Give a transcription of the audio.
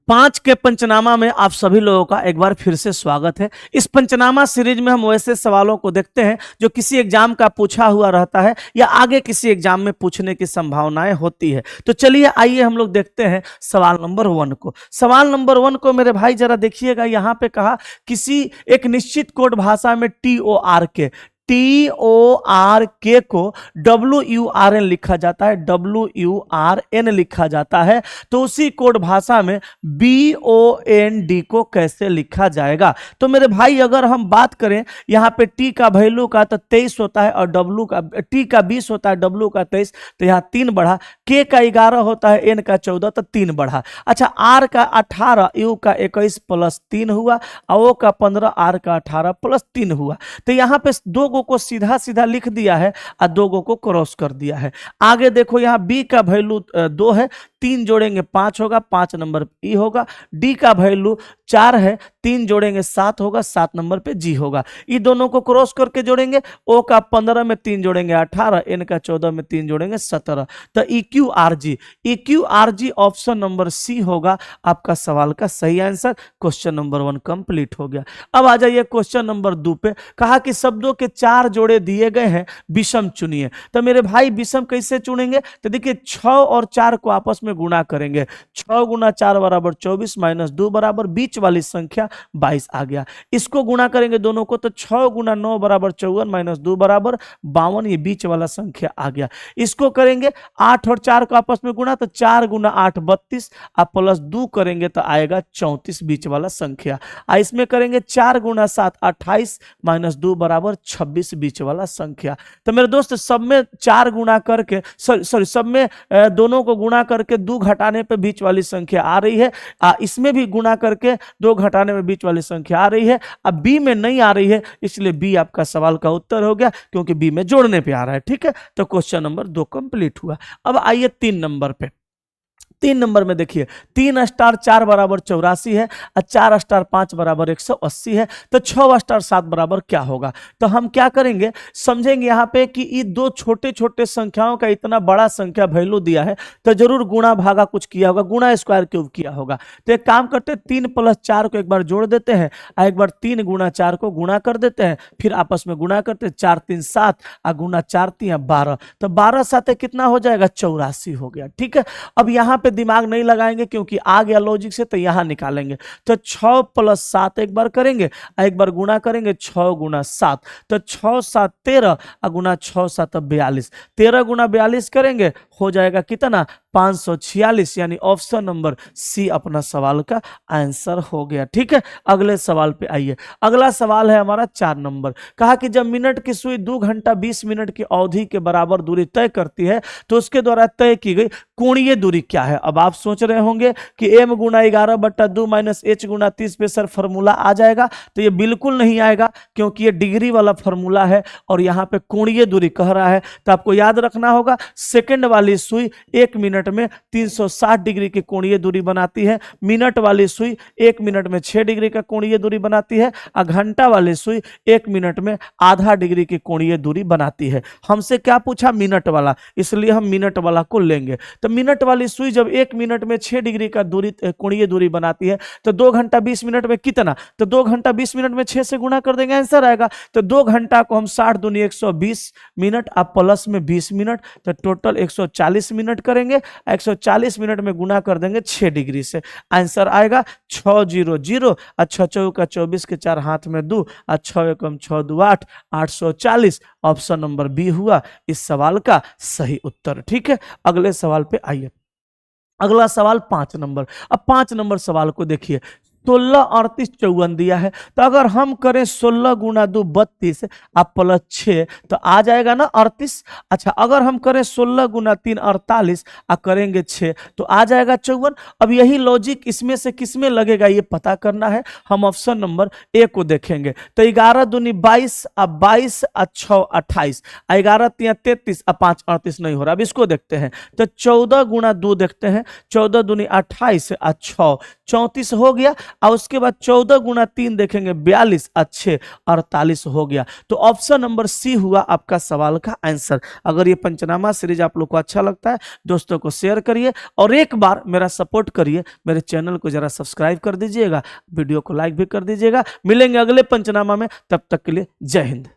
5 के पंचनामा में आप सभी लोगों का एक बार फिर से स्वागत है। इस पंचनामा सीरीज में हम वैसे सवालों को देखते हैं जो किसी एग्जाम का पूछा हुआ रहता है या आगे किसी एग्जाम में पूछने की संभावनाएं होती है। तो चलिए आइए हम लोग देखते हैं सवाल नंबर 1 को। सवाल नंबर 1 को मेरे भाई जरा देखिएगा, यहाँ पे कहा किसी एक निश्चित कोड भाषा में TORK को WURN लिखा जाता है, WURN लिखा जाता है। तो उसी कोड भाषा में BOND को कैसे लिखा जाएगा? तो मेरे भाई अगर हम बात करें यहाँ पे T का वैल्यू का तो 23 होता है और W का T का 20 होता है, W का 23, तो यहाँ 3 बढ़ा, K का 11 होता है, N का 14, तो 3 बढ़ा। अच्छा, R का 18, U का 21 प्लस 3 हुआ, O का 15, R का 18 प्लस 3 हुआ। तो यहाँ पे दो को सीधा सीधा लिख दिया है और 2 को क्रॉस कर दिया है। आगे देखो, यहाँ B का वैल्यू 2 है, 3 जोड़ेंगे 5 होगा, 5 नंबर पे E होगा। D का वैल्यू 4 है, 3 जोड़ेंगे 7 होगा, 7 नंबर पे G होगा। ये दोनों को क्रॉस करके जोड़ेंगे, O का 15 में 3 जोड़ेंगे 18, N का 14 में 3 जोड़ेंगे 17। तो EQRG ऑप्शन नंबर C होगा आपका सवाल का सही आंसर। क्वेश्चन नंबर 1 कंप्लीट हो गया। अब आ जाइए क्वेश्चन नंबर 2 पे। कहा कि शब्दों के 4 जोड़े दिए गए हैं, विषम चुनिए। तो मेरे भाई विषम कैसे चुनेंगे? तो देखिए 6 और 4 को आपस में गुणा करेंगे, 6 गुना 4 बराबर 24 माइनस 2 बराबर बीच वाली संख्या 22 आ गया। इसको गुणा करेंगे दोनों को, तो 6 गुना 9 बराबर 54 माइनस 2 बराबर 52, ये बीच वाला संख्या आ गया। इसको करेंगे 8 और 4 को आपस में गुणा, तो 4 गुना 8 32, आप प्लस 2 करेंगे तो आएगा 34 बीच वाला संख्या। इसमें करेंगे 4 गुना 7 28 माइनस 2 बराबर 26 बीच वाला संख्या। तो मेरे दोस्त सब में 4 गुणा करके सब में दोनों को गुणा करके 2 घटाने पे बीच वाली संख्या आ रही है। इसमें भी गुणा करके 2 घटाने में बीच वाली संख्या आ रही है। अब बी में नहीं आ रही है, इसलिए बी आपका सवाल का उत्तर हो गया, क्योंकि बी में जोड़ने पे आ रहा है। ठीक है, तो क्वेश्चन नंबर 2 कंप्लीट हुआ। अब आइए 3 नंबर पे। 3 नंबर में देखिए 3 स्टार 4 बराबर 84 है और 4 स्टार 5 बराबर 180 है। तो 6 स्टार 7 बराबर क्या होगा? तो हम क्या करेंगे, समझेंगे यहाँ पे कि ये दो छोटे छोटे संख्याओं का इतना बड़ा संख्या वैल्यू दिया है, तो जरूर गुणा भागा कुछ किया होगा, गुणा स्क्वायर क्यूब किया होगा। तो एक काम करते हैं, 3 प्लस 4 को एक बार जोड़ देते हैं और एक बार 3 गुना 4 को गुणा कर देते हैं, फिर आपस में गुणा करते हैं, 4 3 7 और गुना 4 3 12। तो 12 7 कितना हो जाएगा? 84 हो गया। ठीक है, अब यहाँ पे दिमाग नहीं लगाएंगे क्योंकि आ गया लॉजिक से, तो यहां निकालेंगे। तो 6 प्लस 7 एक बार करेंगे, एक बार गुणा करेंगे, 6 गुना 7, तो 6 7 13 और गुना 6 7 42, 13 गुना 42 करेंगे, हो जाएगा कितना? 546, यानी ऑप्शन नंबर सी अपना सवाल का आंसर हो गया। ठीक है, अगले सवाल पे आइए। अगला सवाल है हमारा 4 नंबर। कहा कि जब मिनट की सुई 2 घंटा 20 मिनट की अवधि के बराबर दूरी तय करती है, तो उसके द्वारा तय की गई कोणीय दूरी क्या है? अब आप सोच रहे होंगे कि m गुना 11/2 माइनस h गुना 30 पे सर फॉर्मूला आ जाएगा। तो ये बिल्कुल नहीं आएगा, क्योंकि ये डिग्री वाला फॉर्मूला है और यहाँ पे कोणीय दूरी कह रहा है। तो आपको याद रखना होगा, सेकंड वाली सुई 1 मिनट में 360 डिग्री की कोणीय दूरी बनाती है, मिनट वाली सुई 1 मिनट में 6 डिग्री का कोणीय दूरी बनाती है, और घंटा वाली सुई 1 मिनट में आधा डिग्री की कोणीय दूरी बनाती है। हमसे क्या पूछा? मिनट वाला, इसलिए हम मिनट वाला को लेंगे। तो मिनट वाली सुई जब 1 मिनट में 6 डिग्री का दूरी कोणीय दूरी बनाती है, तो 2 घंटा 20 मिनट में कितना? तो 2 घंटा 20 मिनट में 6 से गुणा कर देंगे, आंसर आएगा। तो 2 घंटा को हम 60 दूनी 120 मिनट, अब प्लस में 20 मिनट, तो टोटल 140 मिनट करेंगे, 140 मिनट में गुणा कर देंगे 6 डिग्री से, आंसर आएगा 600। अच्छा, 4 का 24 के 4 हाथ में 2, और 6 एकम 6 2 8, 840। ऑप्शन नंबर बी हुआ इस सवाल का सही उत्तर। ठीक है, अगले सवाल पे आइए। अगला सवाल 5 नंबर। अब 5 नंबर सवाल को देखिए, 16 38 54 दिया है। तो अगर हम करें 16 गुना 2 32 आप प्लस 6, तो आ जाएगा ना 38। अच्छा, अगर हम करें 16 गुना 3 48 और करेंगे 6, तो आ जाएगा 54। अब यही लॉजिक इसमें से किसमें लगेगा ये पता करना है। हम ऑप्शन नंबर ए को देखेंगे। तो 11 दूनी 22 अब 22 और 6 28, 11 3 33 और 5 38 नहीं हो रहा। अब इसको देखते हैं, तो 14 गुना 2 देखते हैं, 14 दूनी 28 और 6 34 हो गया। और उसके बाद 14 गुना 3 देखेंगे 42 अच्छे 48 हो गया। तो ऑप्शन नंबर सी हुआ आपका सवाल का आंसर। अगर ये पंचनामा सीरीज आप लोग को अच्छा लगता है दोस्तों को शेयर करिए और एक बार मेरा सपोर्ट करिए, मेरे चैनल को जरा सब्सक्राइब कर दीजिएगा, वीडियो को लाइक भी कर दीजिएगा। मिलेंगे अगले पंचनामा में, तब तक के लिए जय हिंद।